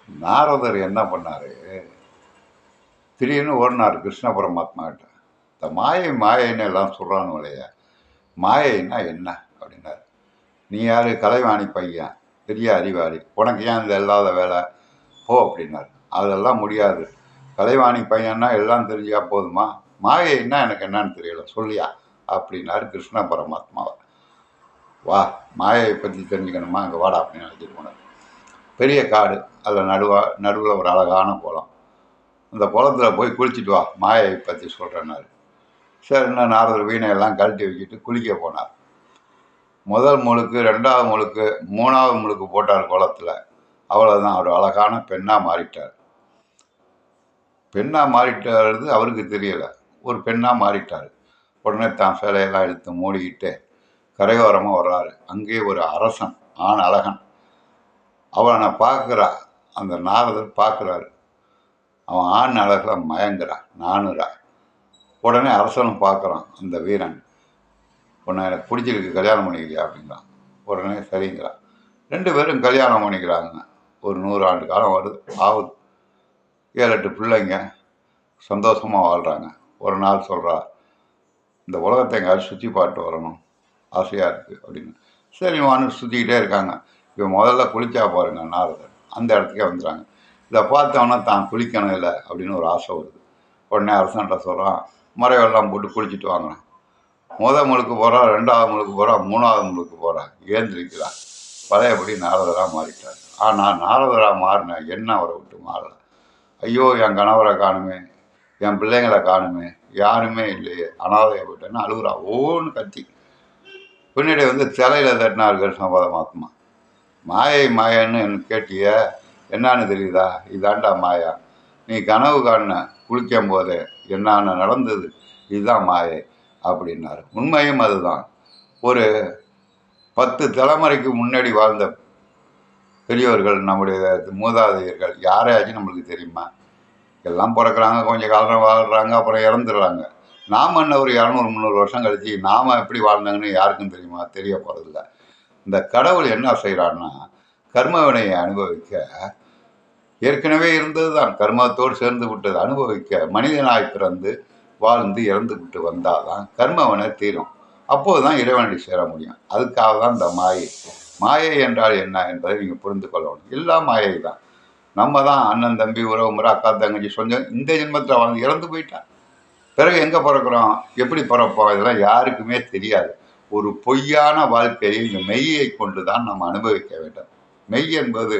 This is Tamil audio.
நாரதர் என்ன பண்ணாரு, திடீர்னு ஓடினார் கிருஷ்ண பரமாத்மா கிட்ட. இந்த மாயை மாயைன்னு எல்லாம் சொல்கிறானு இல்லையா, மாயைன்னா என்ன அப்படின்னாரு. நீ யார்? கலைவாணி பையன், பெரிய அறிவாளி, உனக்கு ஏன் இந்த இல்லாத வேலை, போ அப்படின்னாரு. அதெல்லாம் முடியாது, கலைவாணி பையன்னா எல்லாம் தெரிஞ்சா போதுமா, மாயைன்னா எனக்கு என்னன்னு தெரியல சொல்லியா அப்படின்னாரு கிருஷ்ண பரமாத்மாவை. வா, மாயையை பற்றி தெரிஞ்சுக்கணுமா, அங்கே வாடா அப்படின்னு அழைச்சிட்டு போனார். பெரிய காடு, அதில் நடுவில் ஒரு அழகான குளம். அந்த குளத்தில் போய் குளிச்சுட்டு வா, மாயை பற்றி சொல்கிறேன்னாரு. சரின்னு நாரதர் வீணையெல்லாம் கழட்டி வச்சுட்டு குளிக்க போனார். முதல் முழுக்கு, ரெண்டாவது முழுக்கு, மூணாவது முழுக்கு போட்டார் குளத்தில். அவ்வளோதான், அவர் அழகான பெண்ணாக மாறிட்டார். பெண்ணாக மாறிட்டாருது அவருக்கு தெரியலை, ஒரு பெண்ணாக மாறிட்டார். உடனே தான் சேலையெல்லாம் எடுத்து மூடிக்கிட்டு கரையோரமாக வர்றாரு. அங்கே ஒரு அரசன், ஆண் அழகன். அவனை பார்க்குறா, அந்த நாரதர் பார்க்குறாரு. அவன் ஆண் அழகில் மயங்குறான், நானுறா. உடனே அரசனும் பார்க்குறான், அந்த வீரன். உன்னை எனக்கு பிடிச்சிருக்கு, கல்யாணம் பண்ணிக்கிறியா அப்படிங்கிறான். உடனே சரிங்கிறான். 2 பேரும் கல்யாணம் பண்ணிக்கிறாங்க. ஒரு 100 ஆண்டு காலம் வருது, ஆகுது. 7-8 பிள்ளைங்க சந்தோஷமாக வாழ்கிறாங்க. ஒரு நாள் சொல்கிறா, இந்த உலகத்தை எங்கேயாவது சுற்றி பார்த்து வரணும், ஆசையாக இருக்குது அப்படின்னு. சரி வான்னு சுற்றிக்கிட்டே இருக்காங்க. இவன் முதல்ல குளிச்சா பாருங்க நாரதர், அந்த இடத்துக்கே வந்துடுறாங்க. இதை பார்த்தவொன்னே தான் குளிக்கணும் இல்லை அப்படின்னு ஒரு ஆசை வருது. உடனே அரசன்ட்ட சொல்கிறான், மறைவெல்லாம் போட்டு குளிச்சுட்டு வாங்குறான். முழுக்கு போகிறான், 2வது முழுக்கு போகிறான், 3வது முழுக்கு போகிறான், ஏந்திரிக்கிறான். பழையபடி நாரதராக மாறிட்டார். ஆனால் நாரதராக மாறின என்ன அவரை விட்டு மாறலை. ஐயோ, என் கணவரை காணுமே, என் பிள்ளைங்களை காணுமே, யாருமே இல்லையே, அனாதையை போயிட்டேன்னு அழுகுறா, ஓன்னு கத்தி. பின்னாடி சிலையில் தட்டினார் கிருஷ்ண பரமாத்மா. மாயை மாயன்னு எனக்கு கேட்டிய, என்னான்னு தெரியுதா, இதாண்டா மாயா. நீ கனவு காண குளிக்கும் போதே என்னான்னு நடந்தது, இதுதான் மாயை அப்படின்னாரு. உண்மையும் அதுதான். ஒரு 10 தலைமுறைக்கு முன்னாடி வாழ்ந்த பெரியவர்கள், நம்முடைய மூதாதையர்கள் யாரையாச்சும் நம்மளுக்கு தெரியுமா? எல்லாம் பிறக்கிறாங்க, கொஞ்சம் காலம் வாழ்கிறாங்க, அப்புறம் இறந்துடுறாங்க. நாம் என்ன ஒரு 200-300 வருஷம் கழிச்சு நாம் எப்படி வாழ்ந்தாங்கன்னு யாருக்கும் தெரியுமா? தெரிய போகிறதில்ல. இந்த கடவுள் என்ன செய்கிறான்னா, கர்ம வினையை அனுபவிக்க, ஏற்கனவே இருந்தது தான், கர்மத்தோடு சேர்ந்து விட்டது அனுபவிக்க மனிதனாய் பிறந்து வாழ்ந்து இறந்து விட்டு வந்தால் தான் கர்மவினை தீரும். அப்போது தான் இறைவனடி சேர முடியும். அதுக்காக தான் இந்த மாயை. மாயை என்றால் என்ன என்பதை நீங்கள் புரிந்து கொள்ளணும். எல்லாம் மாயை தான். நம்ம தான் அண்ணன் தம்பி உறவு முறை அக்கா தங்கச்சி சொந்தம் இந்த ஜென்மத்தில் வாழ்ந்து இறந்து போயிட்டான். பிறகு எங்கே பிறக்கிறோம், எப்படி பிறப்போம், இதெல்லாம் யாருக்குமே தெரியாது. ஒரு பொய்யான வாழ்க்கையை இந்த மெய்யை கொண்டு தான் நம்ம அனுபவிக்க வேண்டும். மெய் என்பது